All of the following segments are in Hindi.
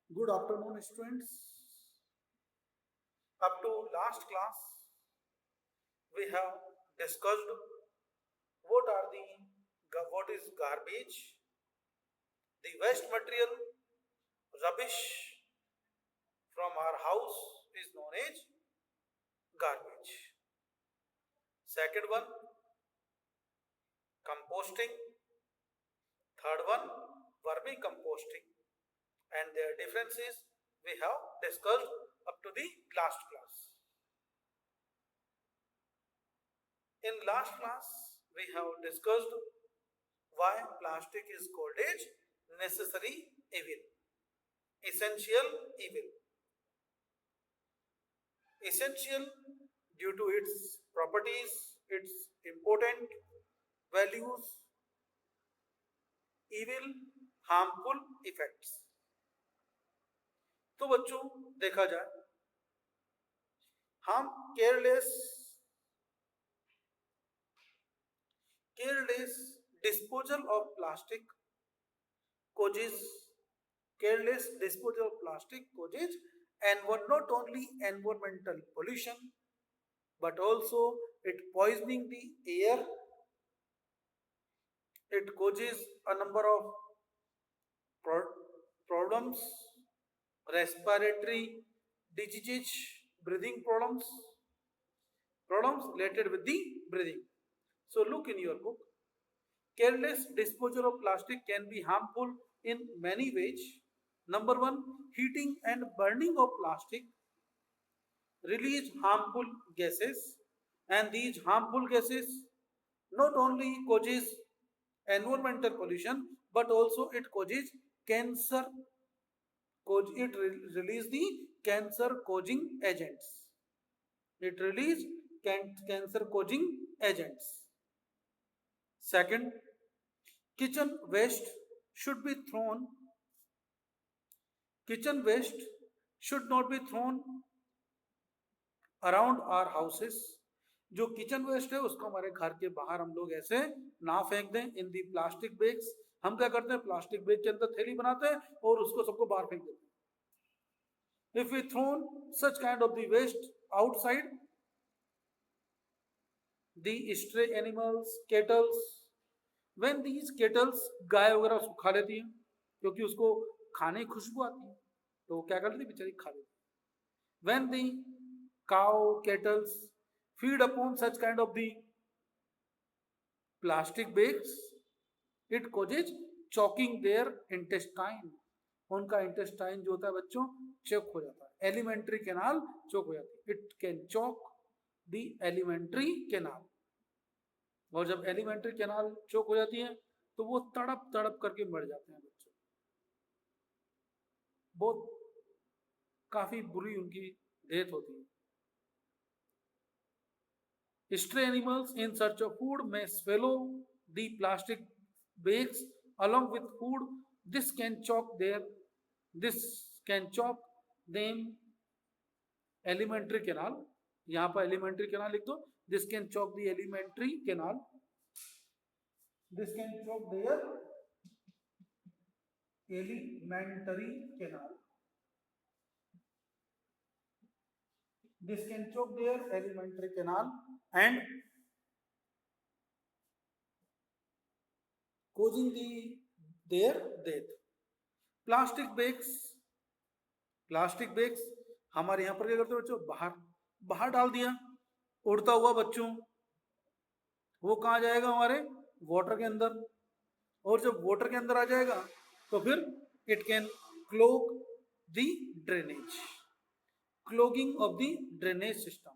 Good afternoon, students. Up to last class, we have discussed what is garbage, the waste material, rubbish from our house is known as garbage. Second one, composting. Third one, vermicomposting. And their differences we have discussed up to the last class. In last class, we have discussed why plastic is called as necessary evil, essential evil. Essential due to its properties, its important values, evil, harmful effects. तो बच्चों देखा जाए, हम careless disposal of plastic causes careless disposal of plastic causes and not only environmental pollution but also it poisoning the air. It causes a number of problems, respiratory diseases, breathing problems related with the breathing. So look in your book. Careless disposal of plastic can be harmful in many ways. Number one, heating and burning of plastic release harmful gases, and these harmful gases not only causes environmental pollution but also it causes cancer. It release the cancer causing agents. It release cancer causing agents. Second, kitchen waste should be thrown. Kitchen waste should not be thrown around our houses. जो किचन वेस्ट है उसको हमारे घर के बाहर हम लोग ऐसे ना फेंक दें इन दी प्लास्टिक बैग्स. हम क्या करते हैं, प्लास्टिक बैग के अंदर थैली बनाते हैं और उसको सबको बाहर फेंक देते हैं. If we thrown such kind of the waste outside, the stray animals, cattles, when these cattles, गाय वगैरह उसको खा लेती हैं क्योंकि उसको खाने की खुशबू आती है, तो वो क्या करती है, बेचारी खा लेती है. When the cow, kettles feed upon such kind of the plastic bags, it causes choking their intestine. उनका इंटेस्टाइन जो होता है बच्चों चोक हो जाता है, एलिमेंट्री कैनाल चोक हो जाती है. It can choke the alimentary canal, और जब एलिमेंट्री कैनाल चोक हो जाती है तो वो तड़प तड़प करके मर जाते हैं बच्चों. बहुत काफी बुरी उनकी डेथ होती है. Stray animals in search of food may swallow the plastic bags along with food. This can choke them alimentary canal. यहाँ पर alimentary canal लिख दो. This can choke the alimentary canal. This can choke their alimentary canal. This can choke their alimentary canal and causing their death. Plastic bags हमारे यहाँ पर क्या करते हैं बच्चों, बाहर डाल दिया उड़ता हुआ बच्चों, वो कहाँ जाएगा, हमारे वाटर के अंदर. और जब वाटर के अंदर आ जाएगा तो फिर it can clog the drainage, clogging of the drainage system.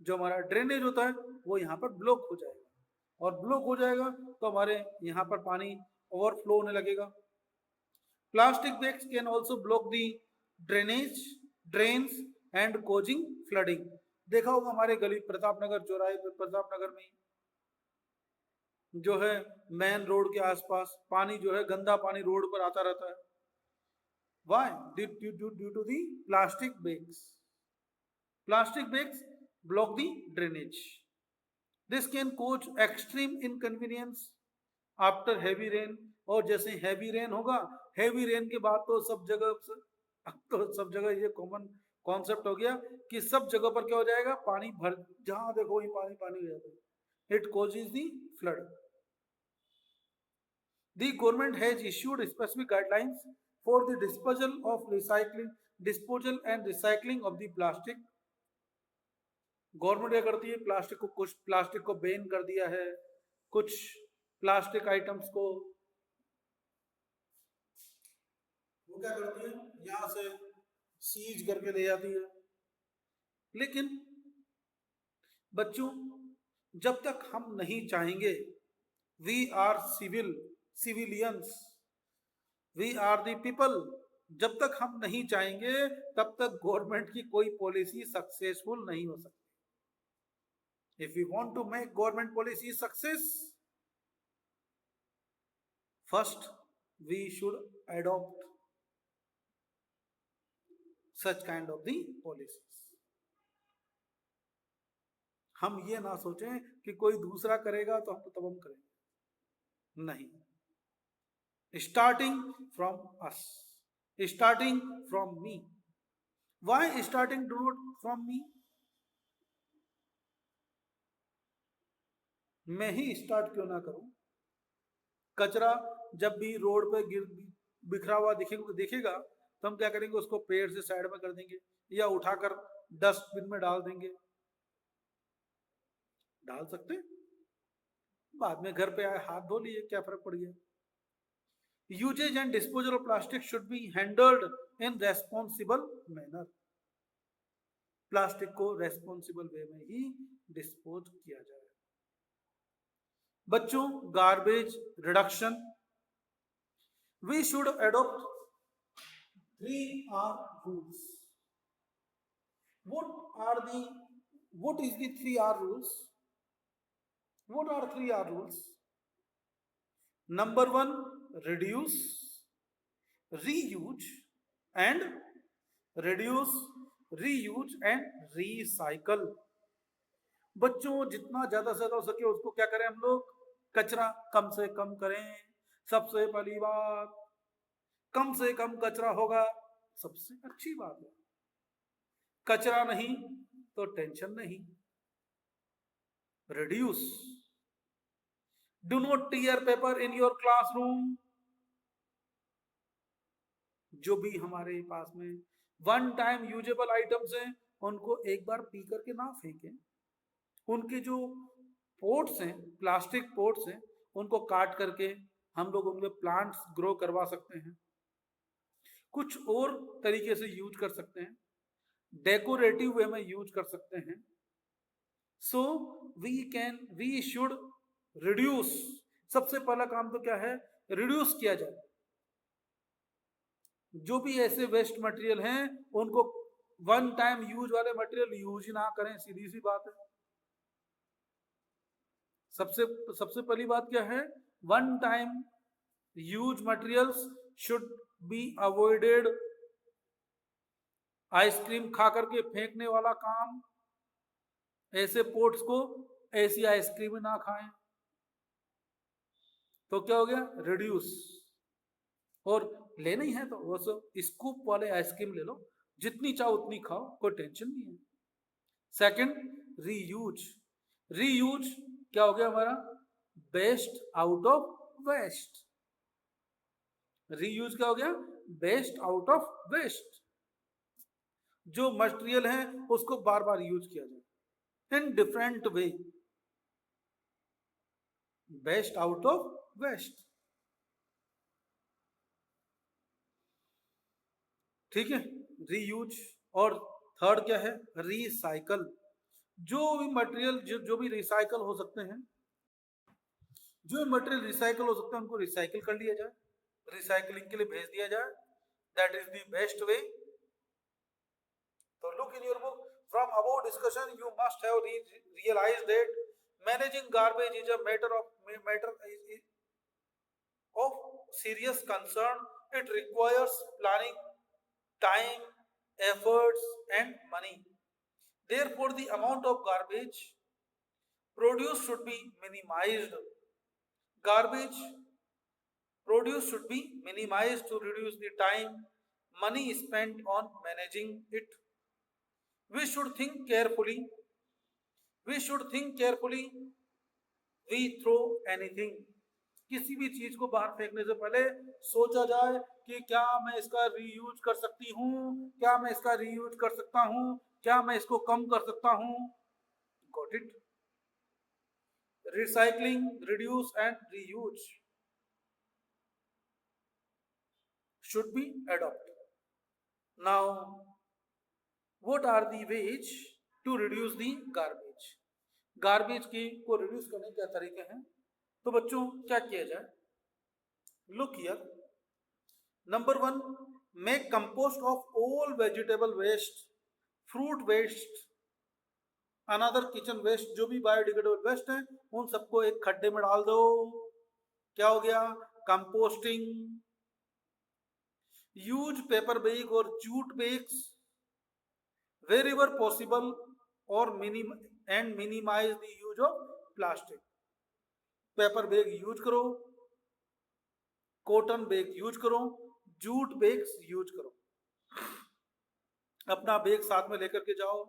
जो हमारा ड्रेनेज होता है वो यहाँ पर ब्लॉक हो जाएगा, और ब्लॉक हो जाएगा तो हमारे यहाँ पर पानी ओवरफ्लो होने लगेगा. Plastic bags can also block the drains and causing flooding. देखा होगा हमारे गली प्रतापनगर चौराहे पर, प्रतापनगर में जो है मेन रोड के आसपास पानी जो है, गंदा पानी रोड पर आता रहता है. Why? Due to the plastic bags block the drainage. This can cause extreme inconvenience after heavy rain. और जैसे heavy rain होगा, heavy rain के बाद तो सब जगह अब तो सब जगह ये कॉमन कॉन्सेप्ट हो गया कि सब जगह पर क्या हो जाएगा, पानी भर, जहां देखो वही पानी पानी हो जाता है। It causes the flood. The government has issued specific guidelines for the disposal and recycling of the plastic. Government क्या करती है, प्लास्टिक को, कुछ प्लास्टिक को बैन कर दिया है, कुछ प्लास्टिक आइटम्स को वो क्या करती है, यहां से सीज करके ले जाती है। लेकिन बच्चों, जब तक हम नहीं चाहेंगे, we are civilians, we are the people, जब तक हम नहीं चाहेंगे तब तक गवर्नमेंट की कोई पॉलिसी सक्सेसफुल नहीं हो सकती। If you want to make government policy success, first we should adopt such kind of the policies. हम ये ना सोचें कि कोई दूसरा करेगा तो हम तो तब हम करेंगे, नहीं। Starting from us, starting from me. Why starting from me? मैं ही स्टार्ट क्यों ना करूं? कचरा जब भी रोड पे बिखरा हुआ दिखेगा तो हम क्या करेंगे, उसको पेड़ से साइड में कर देंगे या उठाकर डस्टबिन में डाल देंगे। डाल सकते हैं, बाद में घर पे आए हाथ धो लिए, क्या फर्क पड़ गया। Usages and disposal of plastic should be handled in responsible manner. Plastic को रेस्पॉन्सिबल वे में ही डिस्पोज किया जाए। बच्चों, garbage reduction, we should adopt 3R rules. What is the 3R rules? What are 3R rules? Number 1, reduce, reuse and recycle. बच्चों, जितना ज्यादा से ज्यादा हो सके उसको क्या करें हम लोग, कचरा कम से कम करें। सबसे पहली बात, कम से कम कचरा होगा, सबसे अच्छी बात है। कचरा नहीं तो टेंशन नहीं। Reduce, do not tier paper in your classroom. जो भी हमारे पास में वन टाइम यूजेबल आइटम्स हैं उनको एक बार पी करके ना फेंकें। उनके जो पोट्स हैं, प्लास्टिक पोट्स हैं, उनको काट करके हम लोग उनमें प्लांट्स ग्रो करवा सकते हैं, कुछ और तरीके से यूज कर सकते हैं, डेकोरेटिव वे में यूज कर सकते हैं। So we should reduce. सबसे पहला काम तो क्या है, रिड्यूस किया जाए। जो भी ऐसे वेस्ट मटेरियल हैं उनको वन टाइम यूज वाले मटेरियल यूज ही ना करें, सीधी सी बात है। सबसे पहली बात क्या है, one time use materials should be avoided. Ice cream खा करके फेंकने वाला काम, ऐसे पोट्स को ऐसी आइसक्रीम ना खाएं। तो क्या हो गया, रिड्यूस। और लेना ही है तो वो स्कूप वाले आइसक्रीम ले लो, जितनी चाहो उतनी खाओ, कोई टेंशन नहीं है। Second, reuse. रीयूज क्या हो गया हमारा, best out of waste. Reuse क्या हो गया, बेस्ट आउट ऑफ वेस्ट। जो मटेरियल है उसको बार बार यूज किया जाए in different way, best out of waste. ठीक है, रीयूज। और थर्ड क्या है, रिसाइकल। जो भी मटेरियल जो भी रिसाइकल हो सकते हैं, जो मटेरियल रिसाइकल हो सकते हैं उनको रिसाइकल कर लिया जाए, रिसाइकलिंग के लिए भेज दिया जाए। That is the best way. तो look in your book. From above discussion, you must have realized that managing garbage is a matter of serious concern. It requires planning, time, efforts, and money. Therefore, the amount of garbage produced should be minimized. Garbage produced should be minimized to reduce the time, money spent on managing it. We should think carefully. We should think carefully. We throw anything. किसी भी चीज को बाहर फेंकने से पहले सोचा जाए कि क्या मैं इसका रीयूज कर सकती हूँ, क्या मैं इसका रीयूज कर सकता हूँ, क्या मैं इसको कम कर सकता हूँ. Got it. Recycling, reduce and reuse should be adopted. Now, what are the ways to reduce the garbage? Garbage की को रिड्यूस करने के क्या तरीके हैं? तो बच्चों क्या किया जाए? Look here. Number 1, make compost of all vegetable waste, fruit waste, another kitchen waste, जो भी बायोडिग्रेडेबल वेस्ट है उन सबको एक खड्डे में डाल दो. क्या हो गया? कंपोस्टिंग. यूज पेपर बैग और jute bags wherever possible or minimize the use of plastic. Paper bag use करो, कॉटन बैग यूज करो, जूट बैग्स यूज करो. अपना बैग साथ में लेकर के जाओ.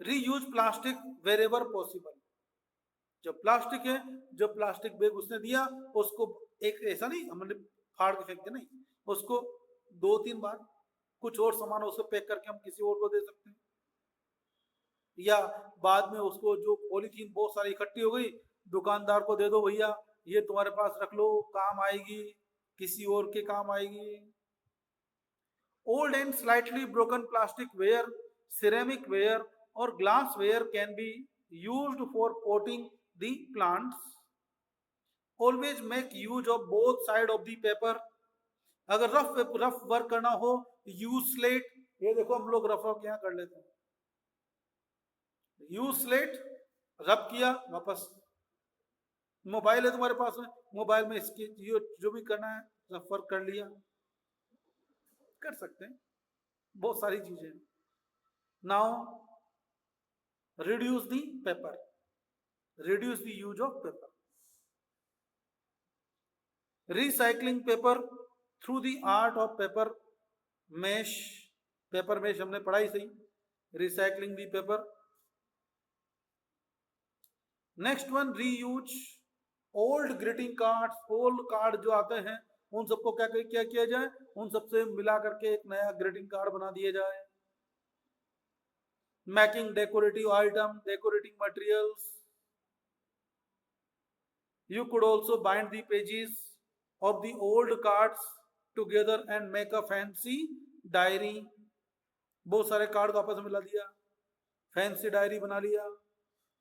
Reuse plastic wherever possible. जो प्लास्टिक है, जो प्लास्टिक बैग उसने दिया उसको एक ऐसा नहीं हमने फाड़ के फेंक दे, नहीं, उसको 2-3 बार कुछ और सामान उसको पैक करके हम किसी और को दे सकते हैं. या बाद में उसको जो पॉलीथीन बहुत सारी इकट्ठी हो गई, दुकानदार को दे दो, भैया ये तुम्हारे पास रख लो, काम आएगी, किसी और के काम आएगी. Old and slightly broken plastic ware, ceramic ware और glass ware can be used for potting the plants. Always make use of both side of the paper. अगर रफ वर्क करना हो, यूज स्लेट. ये देखो हम लोग रफ वर्क यहाँ कर लेते हैं. यूज स्लेट, रब किया, वापस. मोबाइल है तुम्हारे पास में, मोबाइल में इसकी जो भी करना है रफ वर्क कर लिया, कर सकते हैं. बहुत सारी चीजें. Now reduce the paper, reduce the use of paper. Recycling paper through the art of paper mash. Paper mash हमने पढ़ा ही सही. Recycling the paper. Next one, reuse old greeting cards. Old card जो आते हैं उन सबको क्या किया जाए, उन सबसे मिला करके एक नया ग्रीटिंग कार्ड बना दिया जाए. Making decorative item, decorating materials. You could also bind the pages of the old cards together and make a fancy diary. बहुत सारे कार्ड आपस में मिला दिया, फैंसी डायरी बना लिया.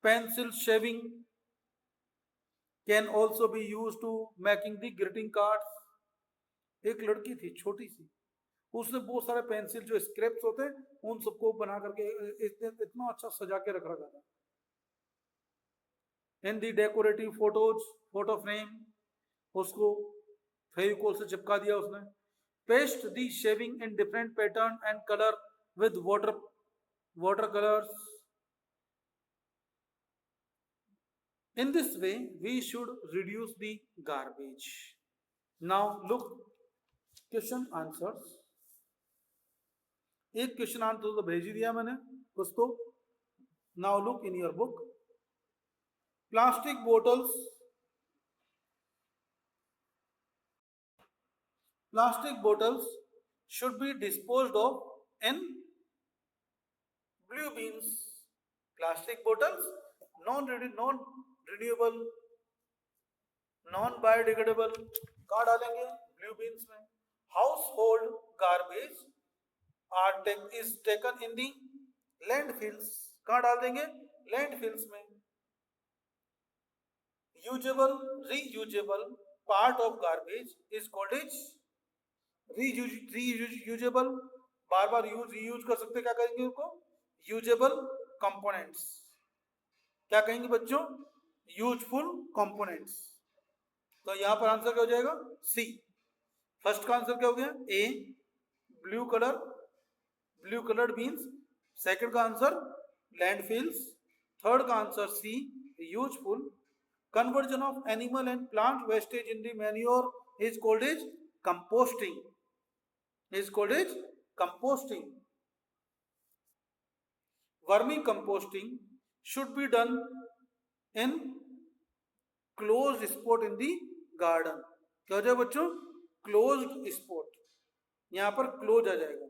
Pencil shaving can also be use to making the greeting cards. एक लड़की थी छोटी सी, उसने बहुत सारे पेंसिल जो स्क्रैप्स होते हैं उन सबको बना करके इतना अच्छा सजा के रख रखा था. इन दी डेकोरेटिव फोटोज, फोटो फ्रेम, उसको फेविकोल से चिपका दिया उसने. Paste the shaving in different pattern and colour with water colours. In this way, we should reduce the garbage. Now look, question answers. एक क्वेश्चन आंसर तो भेज ही दिया मैंने कुछ तो. Now look in your book. Plastic bottles. Plastic bottles should be disposed of in blue bins. Plastic bottles non-renewable, non-biodegradable कहाँ डालेंगे? ब्लू बीन्स में. Household garbage is taken in the landfills. कहाँ डाल देंगे? Landfills में. Usable, reusable part of garbage is called as reusable. Bar bar reuse कर सकते, क्या कहेंगे उनको? Usable components. क्या कहेंगे बच्चों? Useful components. तो यहां पर आंसर क्या हो जाएगा? सी. फर्स्ट का आंसर क्या हो गया? A, blue coloured beans. Second का आंसर लैंडफिल्स. थर्ड का answer C, useful. Conversion of animal and plant wastage in the manure is called as composting. is called as composting. Vermicomposting should be done in closed spot in the garden. क्या हो जाएगा बच्चों? क्लोज्ड स्पॉट, यहां पर क्लोज आ जाएगा.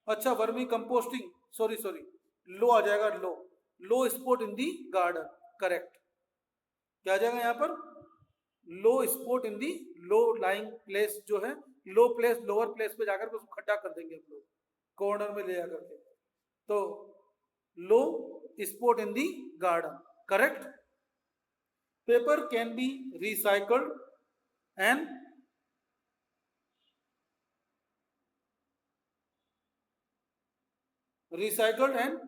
अच्छा, वर्मी कंपोस्टिंग, सॉरी लो आ जाएगा, low spot in the garden, correct. क्या आ जाएगा यहाँ पर? Low spot in the low lying place, जो है लो प्लेस, लोअर प्लेस पे जाकर उसको खड्डा कर देंगे हम लोग, कॉर्नर में ले जाकर के. तो low spot in the garden, correct. Paper can be recycled and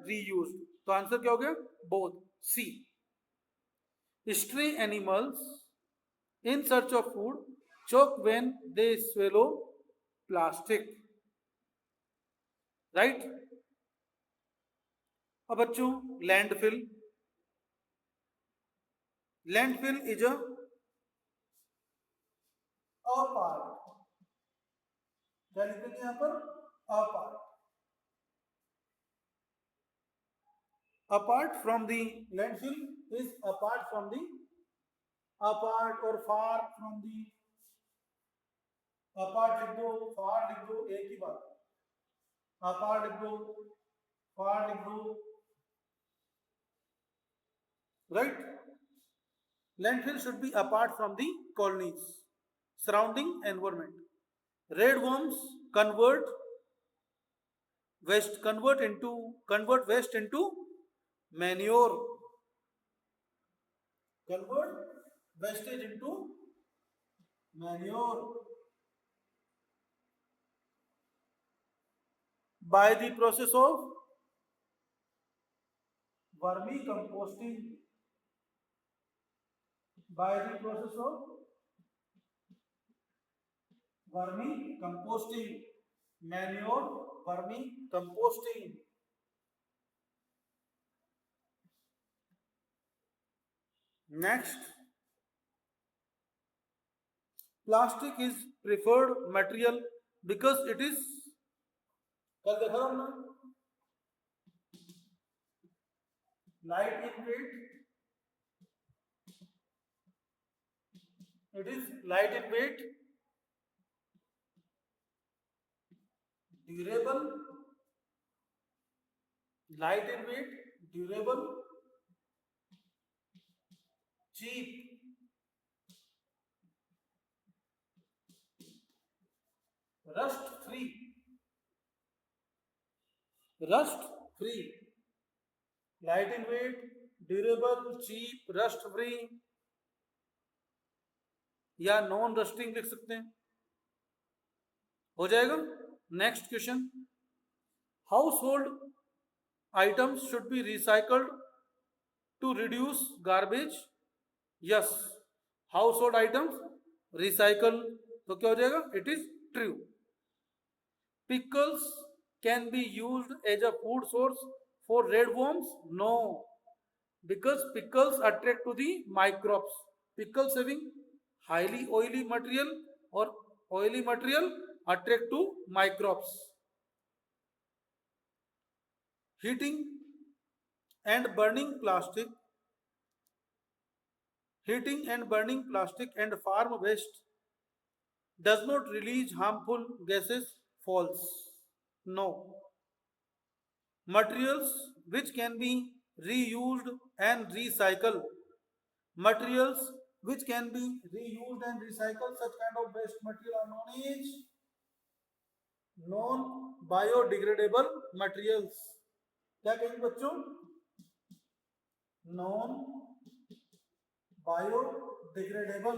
reused. तो आंसर क्या हो गया? Both. C. Stray animals in search of food choke when they swallow plastic. Right? अब बच्चों, landfill. Landfill is a part. क्या लिखेंगे यहां पर? A part. Apart from the landfill is apart from the, apart or far from the. apart लिख दो, far लिख दो, एक ही बात. apart लिख दो, far लिख दो, right? Landfill should be apart from the colonies, surrounding environment. Red worms convert waste into manure. Convert wastage into manure by the process of vermicomposting. By the process of vermicomposting, manure vermicomposting. Next, plastic is preferred material because it is, कल देखा था हमने, light in weight. It is light in weight, durable, light in weight, durable, cheap, rust free, light in weight, durable, cheap, rust free, या नॉन रस्टिंग लिख सकते हैं, हो जाएगा. Next question, household items should be recycled to reduce garbage. Yes, household items recycle. तो क्या हो जाएगा? It is true. Pickles can be used as a food source for red worms. No, because pickles attract to the microbes. Pickles having highly oily material or oily material attract to microbes. Heating and burning plastic and farm waste does not release harmful gases. False. No. Materials which can be reused and recycled, such kind of waste material are known as non biodegradable materials. क्या कहेंगे बच्चों? Non biodegradable.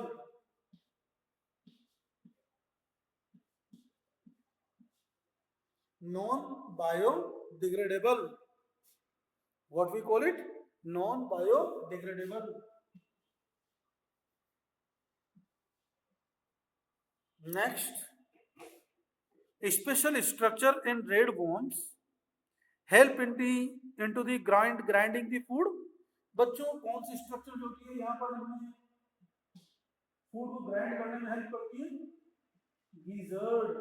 What we call it? Non biodegradable. Next, special structure in red worms help into the grinding the food. बच्चों, कौन सी स्ट्रक्चर जो होती है यहाँ पर हमें फूड को ग्राइंड करने में हेल्प करती है? gizzard.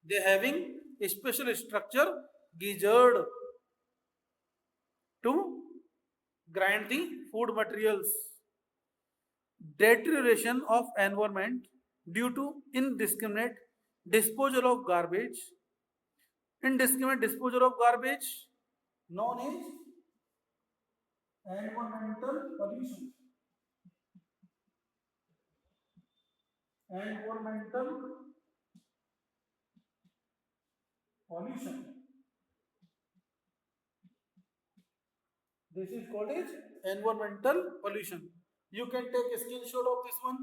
They having a special structure, gizzard, to grind the food materials. Deterioration of environment due to indiscriminate disposal of garbage. Indiscriminate disposal of garbage known as environmental pollution. Environmental pollution. This is called as environmental pollution. You can take a screenshot of this one.